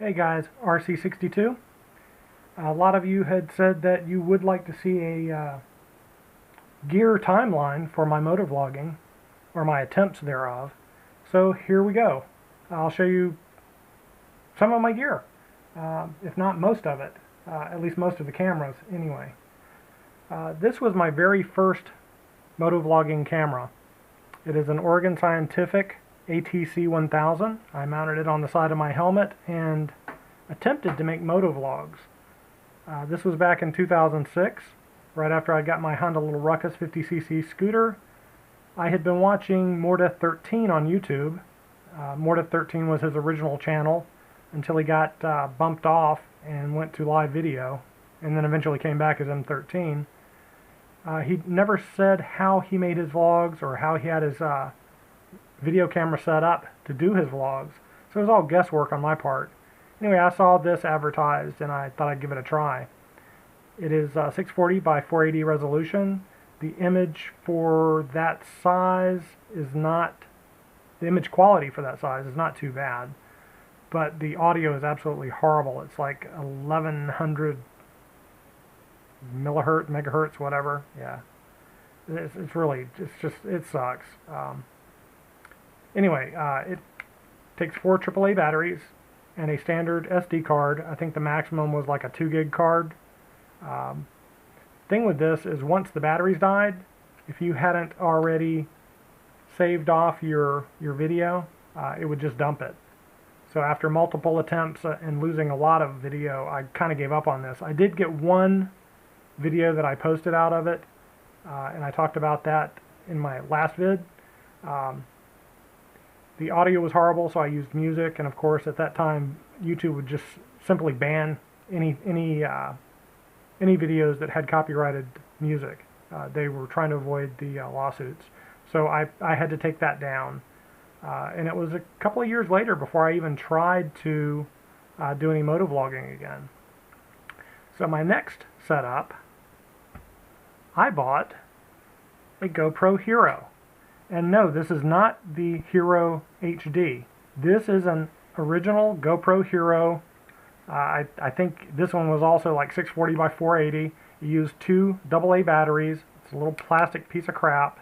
Hey guys, RC62. A lot of you had said that you would like to see a gear timeline for my motovlogging, or my attempts thereof. So here we go. I'll show you some of my gear, if not most of it, at least most of the cameras anyway. This was my very first motovlogging camera. It is an Oregon Scientific ATC 1000. I mounted it on the side of my helmet and attempted to make motovlogs. This was back in 2006, right after I got my Honda Little Ruckus 50cc scooter. I had been watching More Death 13 on YouTube. More Death 13 was his original channel until he got bumped off and went to live video, and then eventually came back as M13. He never said how he made his vlogs or how he had his video camera set up to do his vlogs, so it was all guesswork on my part. Anyway, I saw this advertised and I thought I'd give it a try. It is 640 by 480 resolution. The image for that size is not, the image quality for that size is not too bad, but the audio is absolutely horrible. It's like 1100 megahertz, whatever. Yeah, it's really, it sucks. Anyway, it takes 4 AAA batteries and a standard SD card. I think the maximum was like a 2 gig card. Thing with this is once the batteries died, if you hadn't already saved off your video, it would just dump it. So after multiple attempts and losing a lot of video, I kind of gave up on this. I did get one video that I posted out of it, and I talked about that in my last vid. The audio was horrible, so I used music, and of course at that time YouTube would just simply ban any videos that had copyrighted music. They were trying to avoid the lawsuits, so I had to take that down. And it was a couple of years later before I even tried to do any motovlogging again. So my next setup, I bought a GoPro Hero. And no, this is not the Hero HD. This is an original GoPro Hero. I think this one was also like 640 by 480. You use 2 AA batteries. It's a little plastic piece of crap.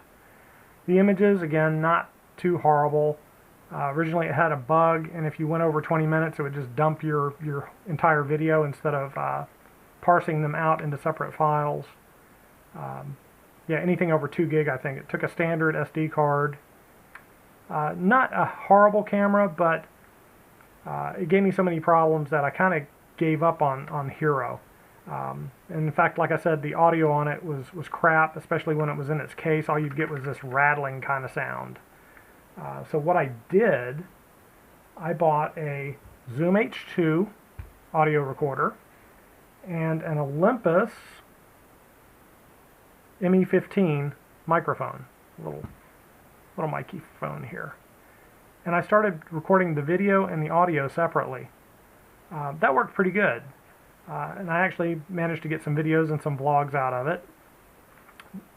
The images, again, not too horrible. Originally it had a bug, and if you went over 20 minutes, it would just dump your entire video instead of parsing them out into separate files. Yeah, anything over 2 gig, I think. It took a standard SD card. Not a horrible camera, but it gave me so many problems that I kind of gave up on Hero. And in fact, like I said, the audio on it was crap, especially when it was in its case. All you'd get was this rattling kind of sound. So what I did, I bought a Zoom H2 audio recorder and an Olympus ME15 microphone, little microphone here, and I started recording the video and the audio separately. That worked pretty good, and I actually managed to get some videos and some vlogs out of it.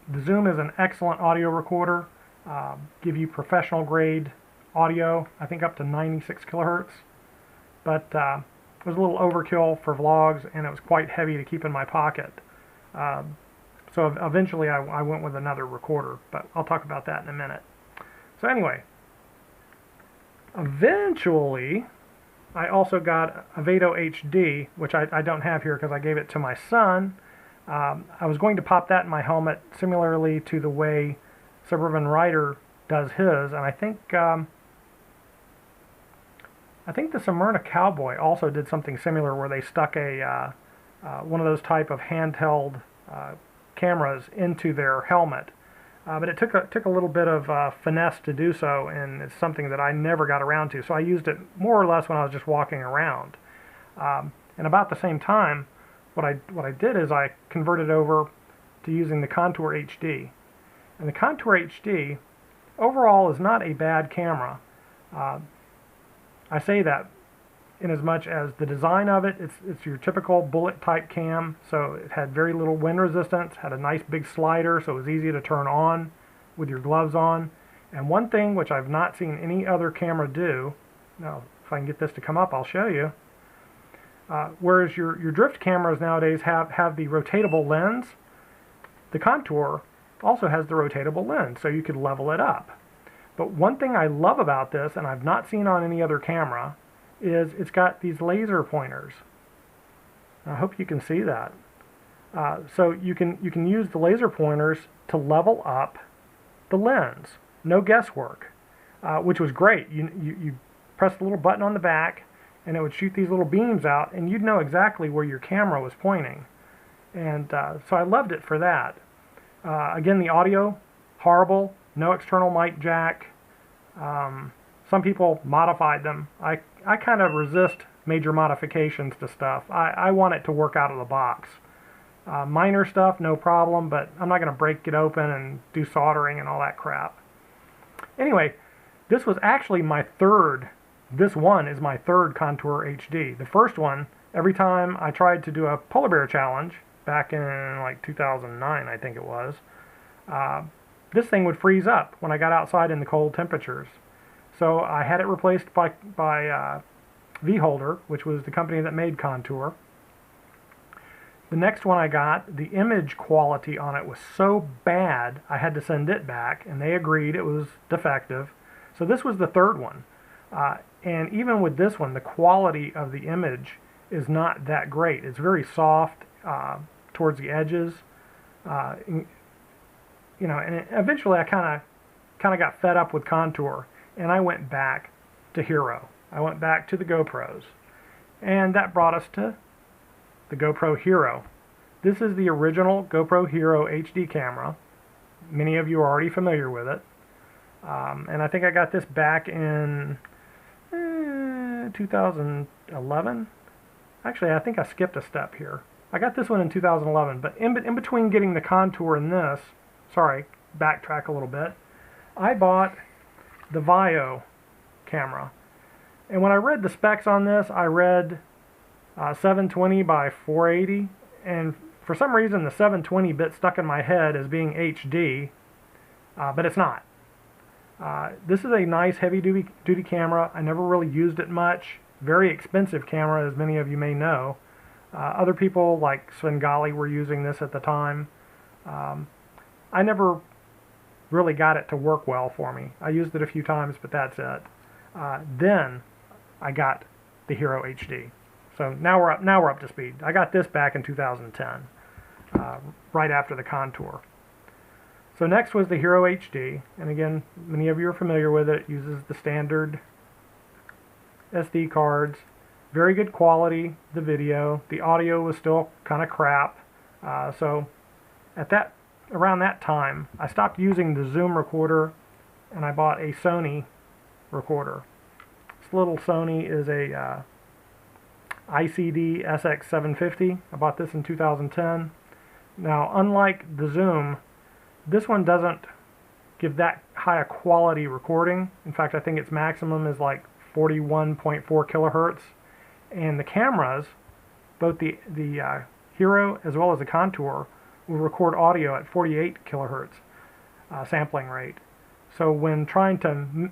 The Zoom is an excellent audio recorder, give you professional grade audio, I think up to 96 kilohertz, but it was a little overkill for vlogs, and it was quite heavy to keep in my pocket. So eventually I went with another recorder, but I'll talk about that in a minute. So anyway, eventually I also got a Vado HD, which I don't have here because I gave it to my son. I was going to pop that in my helmet similarly to the way Suburban Rider does his, and I think the Smyrna Cowboy also did something similar where they stuck a one of those type of handheld cameras into their helmet, but it took a little bit of finesse to do so, and it's something that I never got around to. So I used it more or less when I was just walking around. And about the same time, what I did is I converted over to using the Contour HD, and the Contour HD overall is not a bad camera. I say that in as much as the design of it, it's your typical bullet type cam, so it had very little wind resistance, had a nice big slider, so it was easy to turn on with your gloves on. And one thing which I've not seen any other camera do, now if I can get this to come up, I'll show you. Whereas your drift cameras nowadays have the rotatable lens, the Contour also has the rotatable lens, so you could level it up. But one thing I love about this, and I've not seen on any other camera, is it's got these laser pointers. I hope you can see that. So you can use the laser pointers to level up the lens. No guesswork, which was great. You press the little button on the back, and it would shoot these little beams out, and you'd know exactly where your camera was pointing. And so I loved it for that. Again, the audio, horrible. No external mic jack. Some people modified them. I kind of resist major modifications to stuff. I want it to work out of the box. Minor stuff, no problem, but I'm not going to break it open and do soldering and all that crap. Anyway, this was actually my third. This one is my third Contour HD. The first one, every time I tried to do a polar bear challenge, back in like 2009, I think it was, this thing would freeze up when I got outside in the cold temperatures. So I had it replaced by V.I.O, which was the company that made Contour. The next one I got, the image quality on it was so bad, I had to send it back, and they agreed it was defective. So this was the third one. And even with this one, the quality of the image is not that great. It's very soft towards the edges. You know, and eventually I kind of got fed up with Contour, and I went back to Hero. I went back to the GoPros, and that brought us to the GoPro Hero. This is the original GoPro Hero HD camera. Many of you are already familiar with it, and I think I got this back in 2011. Actually, I think I skipped a step here. I got this one in 2011, but in between getting the Contour and this, sorry, backtrack a little bit, I bought the V.I.O camera. And when I read the specs on this, I read 720 by 480, and for some reason the 720 bit stuck in my head as being HD, but it's not. This is a nice heavy-duty camera. I never really used it much. Very expensive camera, as many of you may know. Other people like Svengali were using this at the time. I never really got it to work well for me. I used it a few times, but that's it. Then I got the Hero HD. So now we're up to speed. I got this back in 2010, right after the Contour. So next was the Hero HD, and again, many of you are familiar with it. It uses the standard SD cards. Very good quality, the video. The audio was still kind of crap. So around that time, I stopped using the Zoom recorder, and I bought a Sony recorder. This little Sony is a ICD SX750. I bought this in 2010. Now, unlike the Zoom, this one doesn't give that high a quality recording. In fact, I think its maximum is like 41.4 kilohertz. And the cameras, both the Hero as well as the Contour, will record audio at 48 kilohertz sampling rate. So when trying to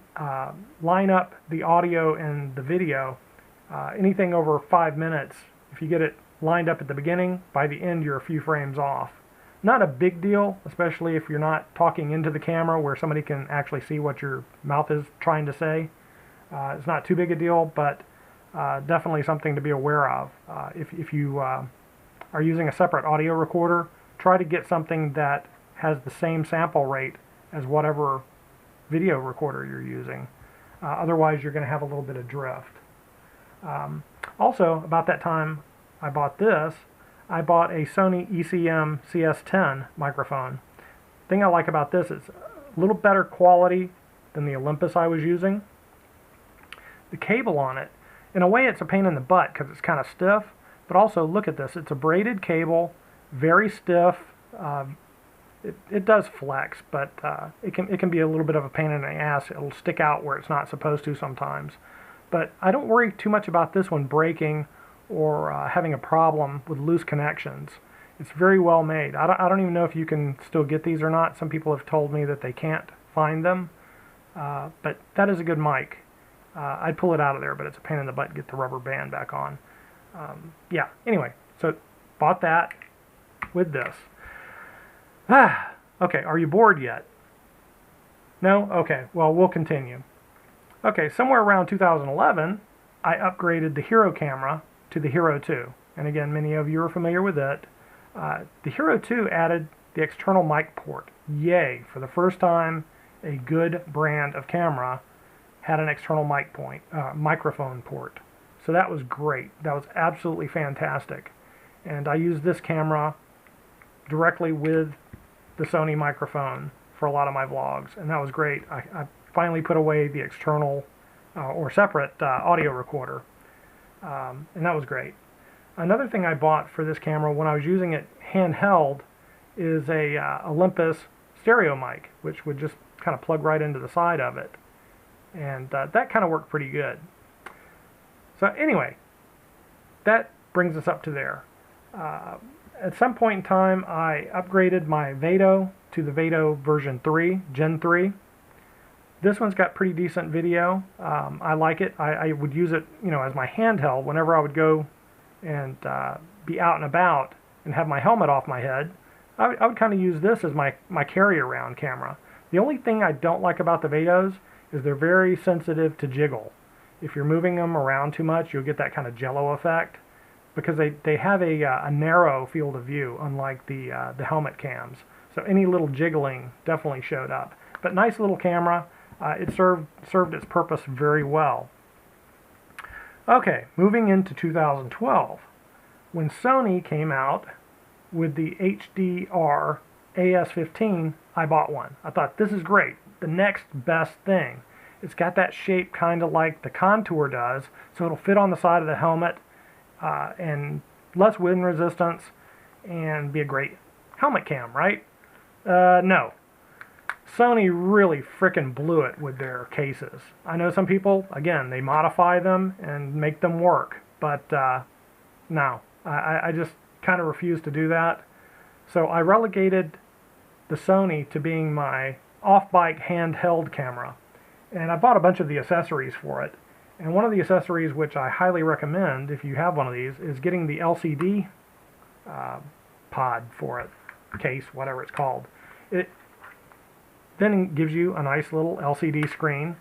line up the audio and the video, anything over 5 minutes, if you get it lined up at the beginning, by the end you're a few frames off. Not a big deal, especially if you're not talking into the camera where somebody can actually see what your mouth is trying to say. It's not too big a deal, but definitely something to be aware of. If you are using a separate audio recorder, try to get something that has the same sample rate as whatever video recorder you're using. Otherwise, you're going to have a little bit of drift. Also, about that time I bought this, I bought a Sony ECM-CS10 microphone. The thing I like about this is a little better quality than the Olympus I was using. The cable on it, in a way it's a pain in the butt because it's kind of stiff, but also look at this. It's a braided cable, very stiff. It does flex, but it can be a little bit of a pain in the ass. It'll stick out where it's not supposed to sometimes. But I don't worry too much about this one breaking or having a problem with loose connections. It's very well made. I don't even know if you can still get these or not. Some people have told me that they can't find them, but that is a good mic. I'd pull it out of there, but it's a pain in the butt to get the rubber band back on. Yeah, anyway, so bought that with this. Okay, are you bored yet? No? Okay, well, we'll continue. Okay, somewhere around 2011, I upgraded the Hero camera to the Hero 2. And again, many of you are familiar with it. The Hero 2 added the external mic port. Yay! For the first time, a good brand of camera had an external microphone port. So that was great. That was absolutely fantastic. And I used this camera directly with the Sony microphone for a lot of my vlogs, and that was great. I finally put away the external or separate audio recorder, and that was great. Another thing I bought for this camera when I was using it handheld is a Olympus stereo mic, which would just kind of plug right into the side of it, and that kind of worked pretty good. So anyway, that brings us up to there. At some point in time, I upgraded my Vado to the Vado version 3, Gen 3. This one's got pretty decent video. I like it. I would use it, as my handheld whenever I would go and be out and about and have my helmet off my head. I would kind of use this as my carry-around camera. The only thing I don't like about the Vados is they're very sensitive to jiggle. If you're moving them around too much, you'll get that kind of jello effect, because they have a narrow field of view, unlike the helmet cams. So any little jiggling definitely showed up. But nice little camera. It served its purpose very well. Okay, moving into 2012, when Sony came out with the HDR-AS15, I bought one. I thought, this is great, the next best thing. It's got that shape kind of like the Contour does, so it'll fit on the side of the helmet, and less wind resistance, and be a great helmet cam, right? No. Sony really frickin' blew it with their cases. I know some people, again, they modify them and make them work, but no. I just kind of refuse to do that. So I relegated the Sony to being my off-bike handheld camera. And I bought a bunch of the accessories for it. And one of the accessories which I highly recommend, if you have one of these, is getting the LCD pod for it, case, whatever it's called. It then gives you a nice little LCD screen.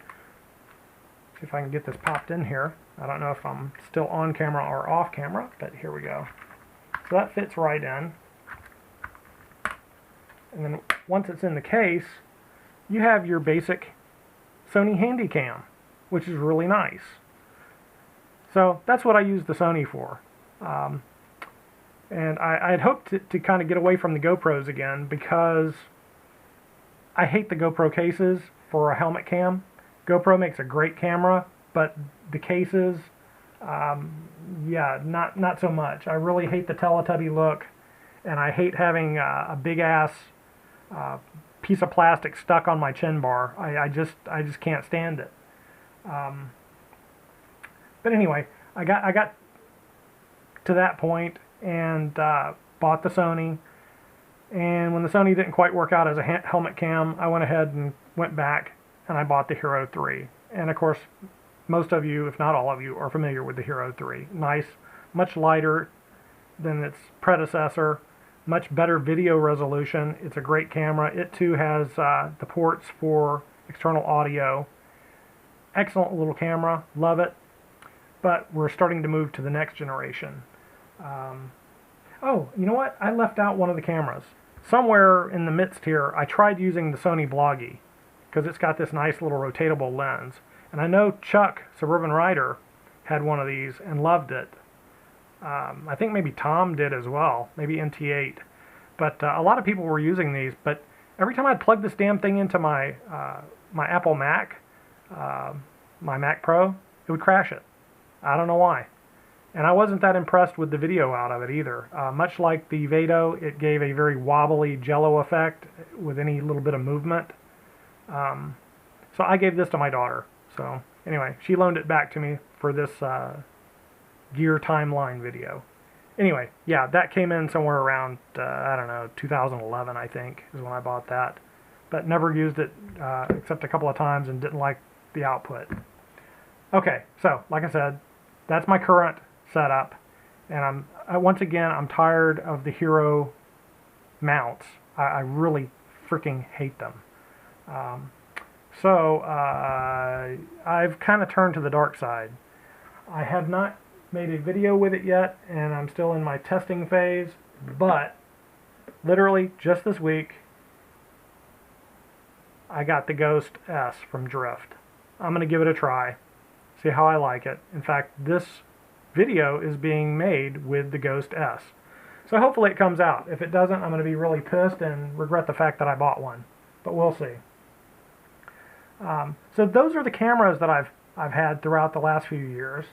See if I can get this popped in here. I don't know if I'm still on camera or off camera, but here we go. So that fits right in. And then once it's in the case, you have your basic Sony Handycam, which is really nice. So that's what I use the Sony for. And I had hoped to kind of get away from the GoPros again, because I hate the GoPro cases for a helmet cam. GoPro makes a great camera, but the cases, yeah, not so much. I really hate the Teletubby look, and I hate having a big-ass piece of plastic stuck on my chin bar. I just can't stand it. But anyway, I got to that point and bought the Sony. And when the Sony didn't quite work out as a helmet cam, I went ahead and went back and I bought the Hero 3. And of course, most of you, if not all of you, are familiar with the Hero 3. Nice, much lighter than its predecessor, much better video resolution. It's a great camera. It too has the ports for external audio. Excellent little camera, love it. But we're starting to move to the next generation. Oh, you know what? I left out one of the cameras. Somewhere in the midst here, I tried using the Sony Bloggie, because it's got this nice little rotatable lens. And I know Chuck, Suburban Rider, had one of these and loved it. I think maybe Tom did as well, maybe NT8. But a lot of people were using these, but every time I'd plug this damn thing into my my Apple Mac, my Mac Pro, it would crash it. I don't know why. And I wasn't that impressed with the video out of it either. Much like the Vado, it gave a very wobbly jello effect with any little bit of movement. So I gave this to my daughter. So anyway, she loaned it back to me for this gear timeline video. Anyway, yeah, that came in somewhere around, I don't know, 2011, I think, is when I bought that. But never used it except a couple of times and didn't like the output. Okay, so, like I said, that's my current setup. And once again, I'm tired of the Hero mounts. I really freaking hate them. So I've kind of turned to the dark side. I have not made a video with it yet, and I'm still in my testing phase, but literally just this week I got the Ghost S from Drift. I'm going to give it a try, see how I like it. In fact, this video is being made with the Ghost S. So hopefully it comes out. If it doesn't, I'm going to be really pissed and regret the fact that I bought one. But we'll see. So those are the cameras that I've had throughout the last few years.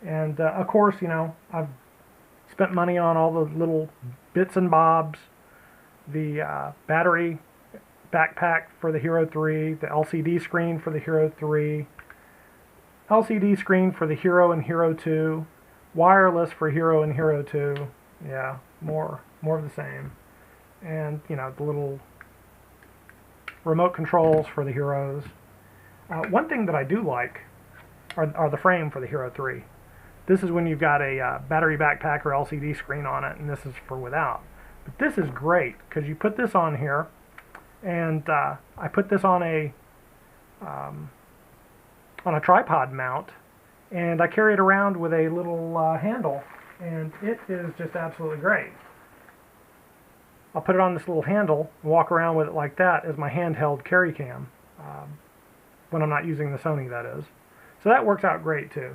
And of course, you know, I've spent money on all the little bits and bobs. The battery backpack for the Hero 3, the LCD screen for the Hero 3, LCD screen for the Hero and Hero 2, wireless for Hero and Hero 2. Yeah, more of the same. And, you know, the little remote controls for the Heroes. One thing that I do like are the frame for the Hero 3. This is when you've got a battery backpack or LCD screen on it, and this is for without. But this is great, because you put this on here, and I put this on a tripod mount, and I carry it around with a little handle, and it is just absolutely great. I'll put it on this little handle and walk around with it like that as my handheld carry cam, when I'm not using the Sony, that is. So that works out great too.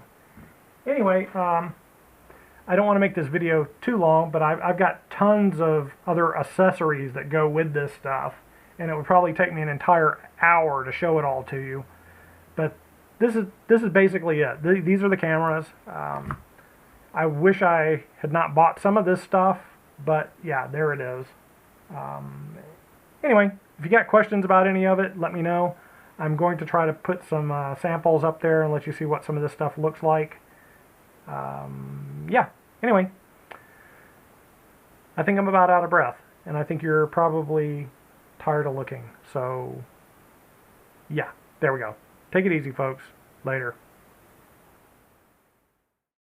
Anyway, I don't want to make this video too long, but I've got tons of other accessories that go with this stuff, and it would probably take me an entire hour to show it all to you. But this is basically it. These are the cameras. I wish I had not bought some of this stuff, but yeah, there it is. Anyway, if you got questions about any of it, let me know. I'm going to try to put some samples up there and let you see what some of this stuff looks like. Yeah, anyway, I think I'm about out of breath, and I think you're probably tired of looking. So, yeah, there we go. Take it easy, folks. Later.